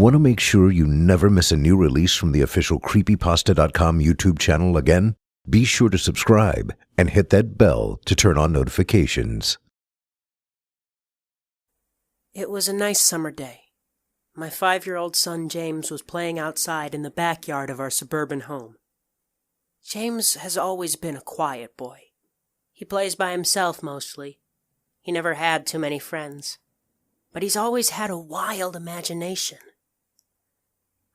Want to make sure you never miss a new release from the official Creepypasta.com YouTube channel again? Be sure to subscribe and hit that bell to turn on notifications. It was a nice summer day. My 5-year-old son James was playing outside in the backyard of our suburban home. James has always been a quiet boy. He plays by himself mostly. He never had too many friends. But he's always had a wild imagination.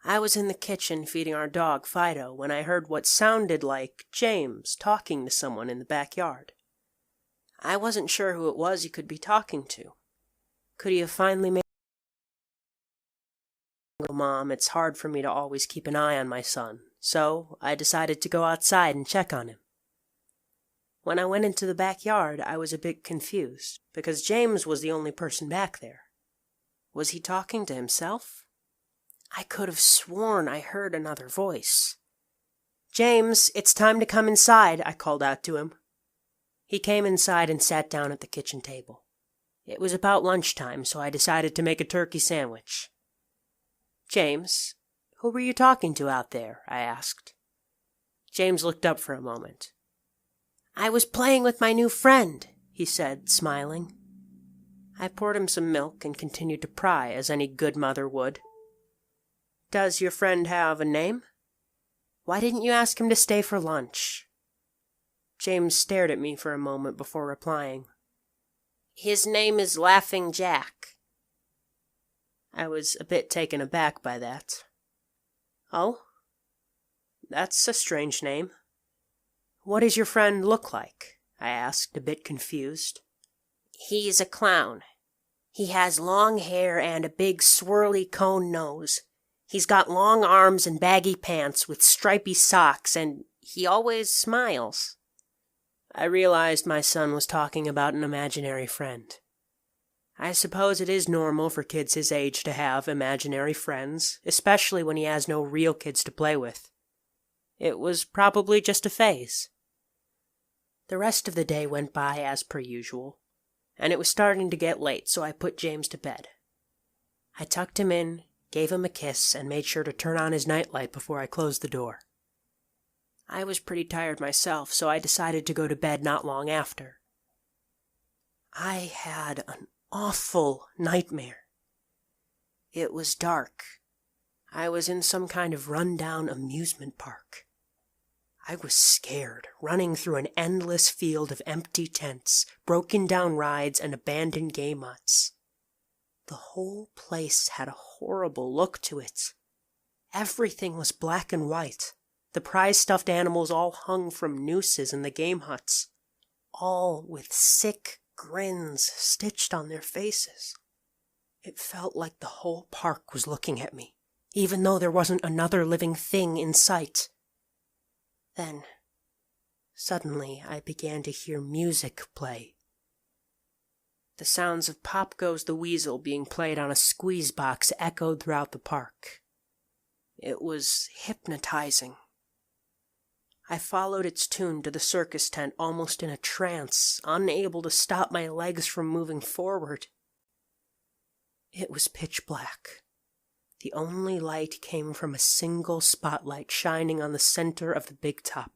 I was in the kitchen feeding our dog Fido when I heard what sounded like James talking to someone in the backyard. I wasn't sure who it was he could be talking to. Could he have finally made... Mom, it's hard for me to always keep an eye on my son, so I decided to go outside and check on him. When I went into the backyard, I was a bit confused, because James was the only person back there. Was he talking to himself? I could have sworn I heard another voice. "James, it's time to come inside," I called out to him. He came inside and sat down at the kitchen table. It was about lunchtime, so I decided to make a turkey sandwich. "James, who were you talking to out there?" I asked. James looked up for a moment. "I was playing with my new friend," he said, smiling. I poured him some milk and continued to pry, as any good mother would. "Does your friend have a name? Why didn't you ask him to stay for lunch?" James stared at me for a moment before replying. "His name is Laughing Jack." I was a bit taken aback by that. "Oh? That's a strange name. What does your friend look like?" I asked, a bit confused. "He's a clown. He has long hair and a big swirly cone nose. He's got long arms and baggy pants with stripy socks, and he always smiles." I realized my son was talking about an imaginary friend. I suppose it is normal for kids his age to have imaginary friends, especially when he has no real kids to play with. It was probably just a phase. The rest of the day went by as per usual, and it was starting to get late, so I put James to bed. I tucked him in, gave him a kiss, and made sure to turn on his nightlight before I closed the door. I was pretty tired myself, so I decided to go to bed not long after. I had an awful nightmare. It was dark. I was in some kind of run-down amusement park. I was scared, running through an endless field of empty tents, broken-down rides, and abandoned game huts. The whole place had a horrible look to it. Everything was black and white. The prize stuffed animals all hung from nooses in the game huts, all with sick grins stitched on their faces. It felt like the whole park was looking at me, even though there wasn't another living thing in sight. Then, suddenly, I began to hear music play. The sounds of Pop Goes the Weasel being played on a squeeze box echoed throughout the park. It was hypnotizing. I followed its tune to the circus tent almost in a trance, unable to stop my legs from moving forward. It was pitch black. The only light came from a single spotlight shining on the center of the big top.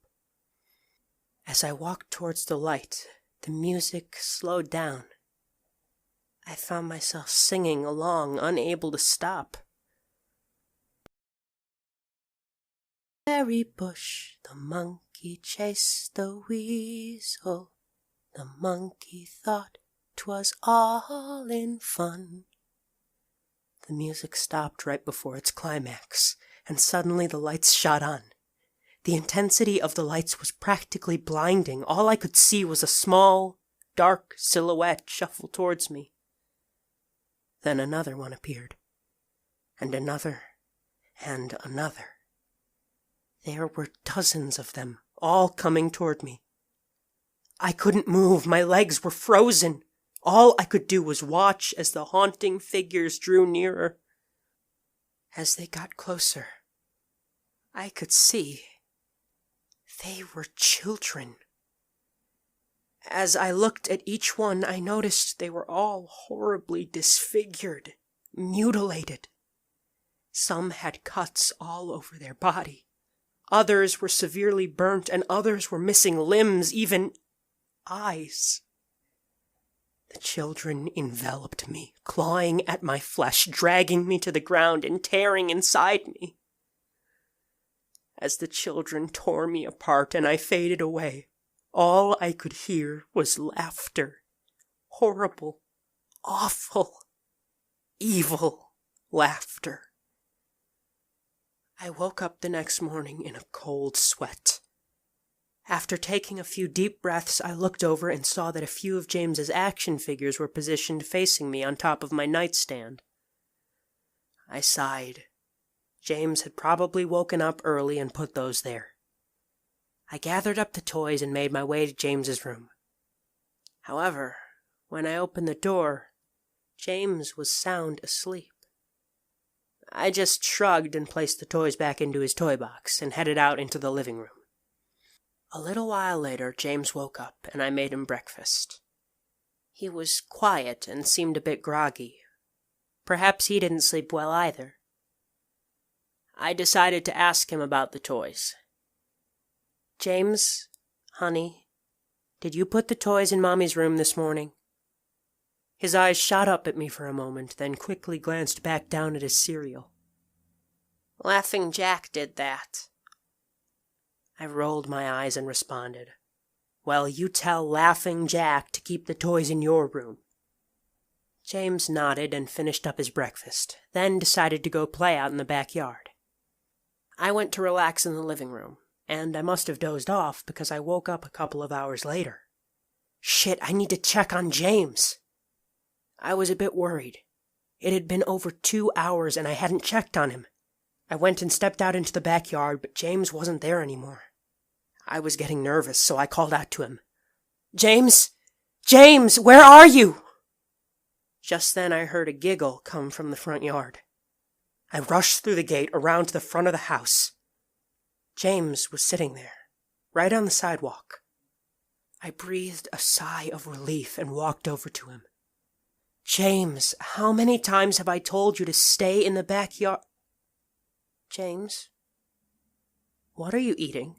As I walked towards the light, the music slowed down. I found myself singing along, unable to stop. Berry bush, the monkey chased the weasel. The monkey thought 'twas all in fun. The music stopped right before its climax, and suddenly the lights shot on. The intensity of the lights was practically blinding. All I could see was a small, dark silhouette shuffle towards me. Then another one appeared, and another, and another. There were dozens of them, all coming toward me. I couldn't move. My legs were frozen. All I could do was watch as the haunting figures drew nearer. As they got closer, I could see they were children. As I looked at each one, I noticed they were all horribly disfigured, mutilated. Some had cuts all over their body. Others were severely burnt, and others were missing limbs, even eyes. The children enveloped me, clawing at my flesh, dragging me to the ground and tearing inside me. As the children tore me apart and I faded away, all I could hear was laughter. Horrible, awful, evil laughter. I woke up the next morning in a cold sweat. After taking a few deep breaths, I looked over and saw that a few of James's action figures were positioned facing me on top of my nightstand. I sighed. James had probably woken up early and put those there. I gathered up the toys and made my way to James's room. However, when I opened the door, James was sound asleep. I just shrugged and placed the toys back into his toy box and headed out into the living room. A little while later, James woke up and I made him breakfast. He was quiet and seemed a bit groggy. Perhaps he didn't sleep well either. I decided to ask him about the toys. "James, honey, did you put the toys in Mommy's room this morning?" His eyes shot up at me for a moment, then quickly glanced back down at his cereal. "Laughing Jack did that." I rolled my eyes and responded, "Well, you tell Laughing Jack to keep the toys in your room." James nodded and finished up his breakfast, then decided to go play out in the backyard. I went to relax in the living room, and I must have dozed off because I woke up a couple of hours later. Shit, I need to check on James. I was a bit worried. It had been over 2 hours and I hadn't checked on him. I went and stepped out into the backyard, but James wasn't there anymore. I was getting nervous, so I called out to him. "James! James, where are you?" Just then I heard a giggle come from the front yard. I rushed through the gate around to the front of the house. James was sitting there, right on the sidewalk. I breathed a sigh of relief and walked over to him. "James, how many times have I told you to stay in the backyard?" "James, what are you eating?"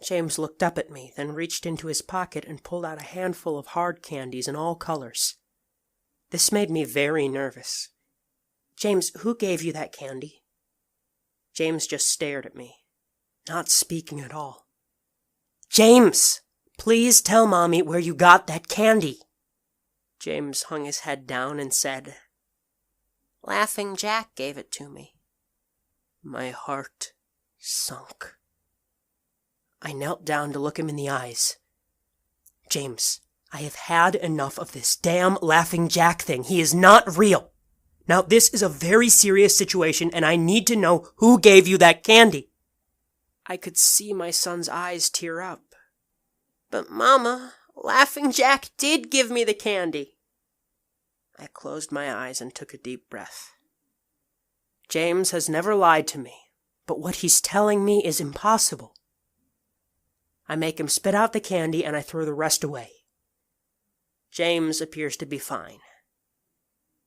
James looked up at me, then reached into his pocket and pulled out a handful of hard candies in all colors. This made me very nervous. "James, who gave you that candy?" James just stared at me, not speaking at all. "James, please tell Mommy where you got that candy." James hung his head down and said, "Laughing Jack gave it to me." My heart sunk. I knelt down to look him in the eyes. "James, I have had enough of this damn Laughing Jack thing. He is not real. Now, this is a very serious situation, and I need to know who gave you that candy." I could see my son's eyes tear up. "But Mama, Laughing Jack did give me the candy." I closed my eyes and took a deep breath. James has never lied to me, but what he's telling me is impossible. I make him spit out the candy and I throw the rest away. James appears to be fine.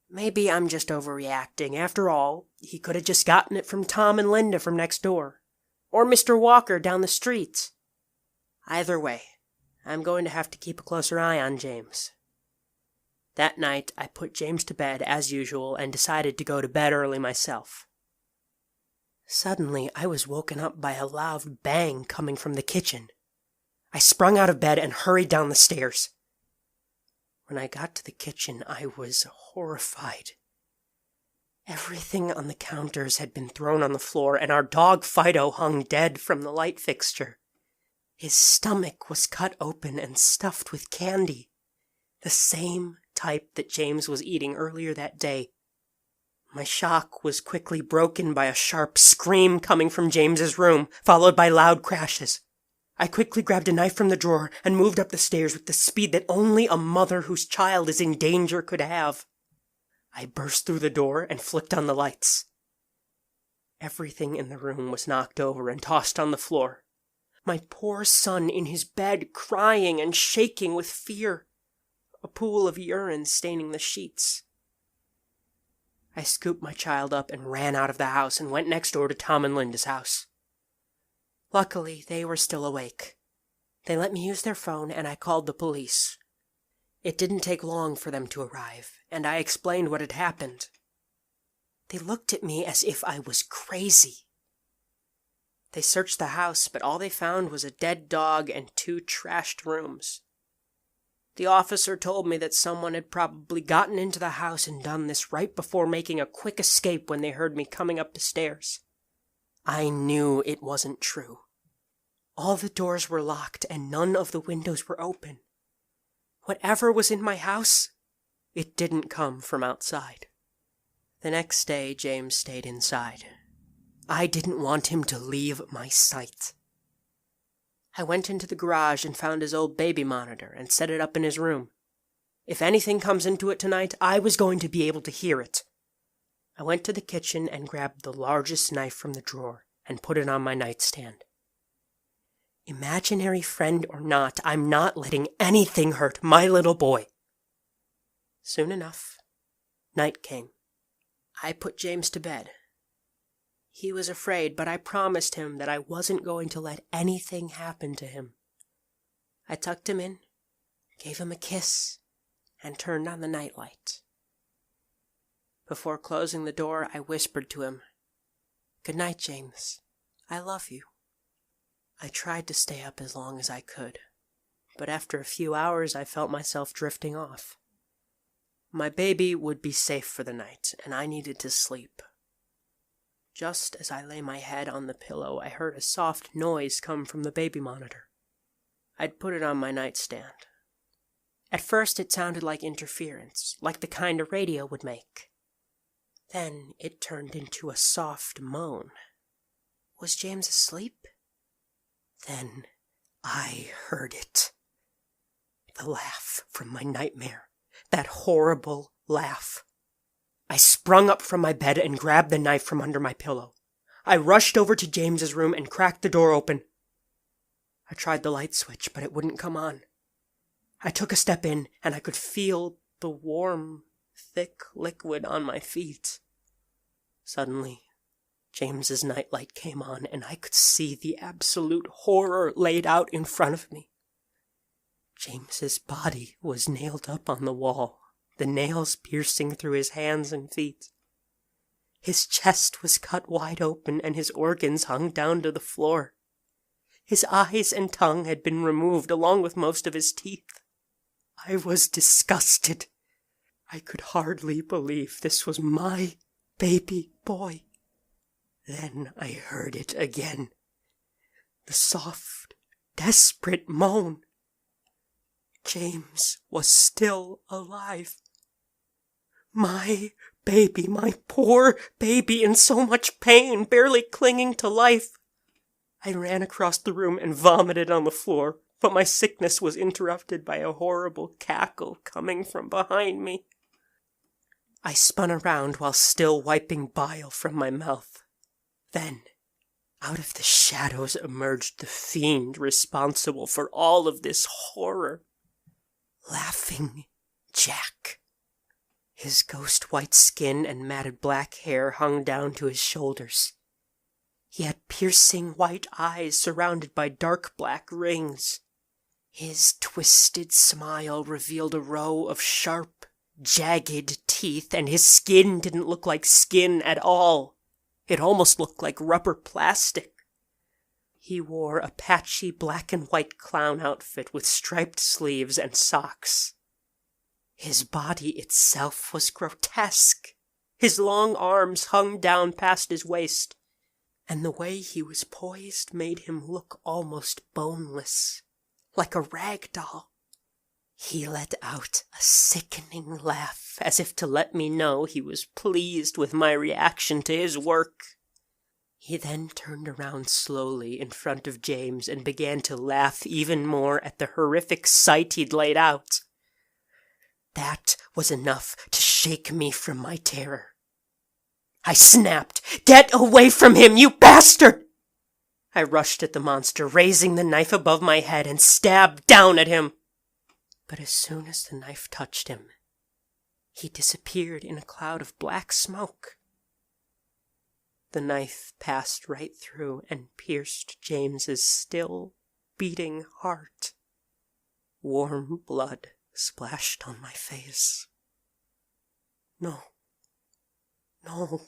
Maybe I'm just overreacting. After all, he could have just gotten it from Tom and Linda from next door, or Mr. Walker down the street. Either way, I'm going to have to keep a closer eye on James. That night, I put James to bed as usual and decided to go to bed early myself. Suddenly, I was woken up by a loud bang coming from the kitchen. I sprung out of bed and hurried down the stairs. When I got to the kitchen, I was horrified. Everything on the counters had been thrown on the floor, and our dog Fido hung dead from the light fixture. His stomach was cut open and stuffed with candy, the same type that James was eating earlier that day. My shock was quickly broken by a sharp scream coming from James's room, followed by loud crashes. I quickly grabbed a knife from the drawer and moved up the stairs with the speed that only a mother whose child is in danger could have. I burst through the door and flicked on the lights. Everything in the room was knocked over and tossed on the floor. My poor son in his bed, crying and shaking with fear. A pool of urine staining the sheets. I scooped my child up and ran out of the house and went next door to Tom and Linda's house. Luckily, they were still awake. They let me use their phone and I called the police. It didn't take long for them to arrive, and I explained what had happened. They looked at me as if I was crazy. They searched the house, but all they found was a dead dog and 2 trashed rooms. The officer told me that someone had probably gotten into the house and done this right before making a quick escape when they heard me coming up the stairs. I knew it wasn't true. All the doors were locked and none of the windows were open. Whatever was in my house, it didn't come from outside. The next day, James stayed inside. I didn't want him to leave my sight. I went into the garage and found his old baby monitor and set it up in his room. If anything comes into it tonight, I was going to be able to hear it. I went to the kitchen and grabbed the largest knife from the drawer and put it on my nightstand. Imaginary friend or not, I'm not letting anything hurt my little boy. Soon enough, night came. I put James to bed. He was afraid, but I promised him that I wasn't going to let anything happen to him. I tucked him in, gave him a kiss, and turned on the nightlight. Before closing the door, I whispered to him, "Good night, James. I love you." I tried to stay up as long as I could, but after a few hours I felt myself drifting off. My baby would be safe for the night, and I needed to sleep. Just as I lay my head on the pillow, I heard a soft noise come from the baby monitor. I'd put it on my nightstand. At first it sounded like interference, like the kind a radio would make. Then it turned into a soft moan. Was James asleep? Then I heard it. The laugh from my nightmare. That horrible laugh. I sprung up from my bed and grabbed the knife from under my pillow. I rushed over to James's room and cracked the door open. I tried the light switch, but it wouldn't come on. I took a step in, and I could feel the warm, thick liquid on my feet. Suddenly, James's nightlight came on, and I could see the absolute horror laid out in front of me. James's body was nailed up on the wall, the nails piercing through his hands and feet. His chest was cut wide open, and his organs hung down to the floor. His eyes and tongue had been removed, along with most of his teeth. I was disgusted. I could hardly believe this was my baby boy. Then I heard it again. The soft, desperate moan. James was still alive. My baby, my poor baby, in so much pain, barely clinging to life. I ran across the room and vomited on the floor, but my sickness was interrupted by a horrible cackle coming from behind me. I spun around while still wiping bile from my mouth. Then, out of the shadows emerged the fiend responsible for all of this horror. Laughing Jack. His ghost-white skin and matted black hair hung down to his shoulders. He had piercing white eyes surrounded by dark black rings. His twisted smile revealed a row of sharp, jagged teeth, and his skin didn't look like skin at all. It almost looked like rubber plastic. He wore a patchy black and white clown outfit with striped sleeves and socks. His body itself was grotesque. His long arms hung down past his waist, and the way he was poised made him look almost boneless, like a rag doll. He let out a sickening laugh, as if to let me know he was pleased with my reaction to his work. He then turned around slowly in front of James and began to laugh even more at the horrific sight he'd laid out. That was enough to shake me from my terror. I snapped, "Get away from him, you bastard!" I rushed at the monster, raising the knife above my head, and stabbed down at him. But as soon as the knife touched him, he disappeared in a cloud of black smoke. The knife passed right through and pierced James's still beating heart. Warm blood splashed on my face. No,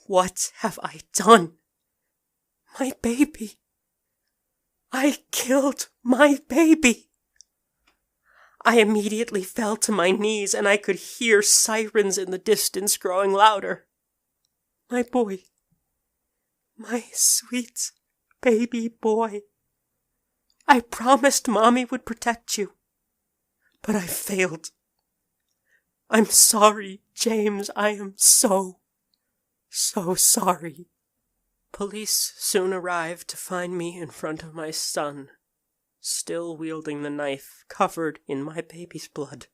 what have I done? My baby! I killed my baby! I immediately fell to my knees, and I could hear sirens in the distance growing louder. My boy, my sweet baby boy. I promised Mommy would protect you, but I failed. I'm sorry, James. I am so sorry. Police soon arrived to find me in front of my son, still wielding the knife covered in my baby's blood.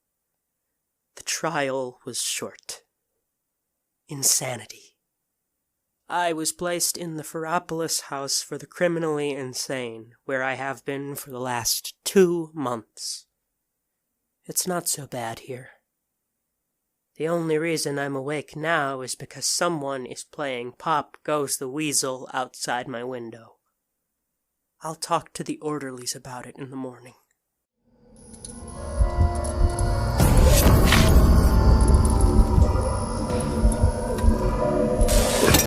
The trial was short. Insanity. I was placed in the Ferropolis House for the Criminally Insane, where I have been for the last 2 months. It's not so bad here. The only reason I'm awake now is because someone is playing Pop Goes the Weasel outside my window. I'll talk to the orderlies about it in the morning.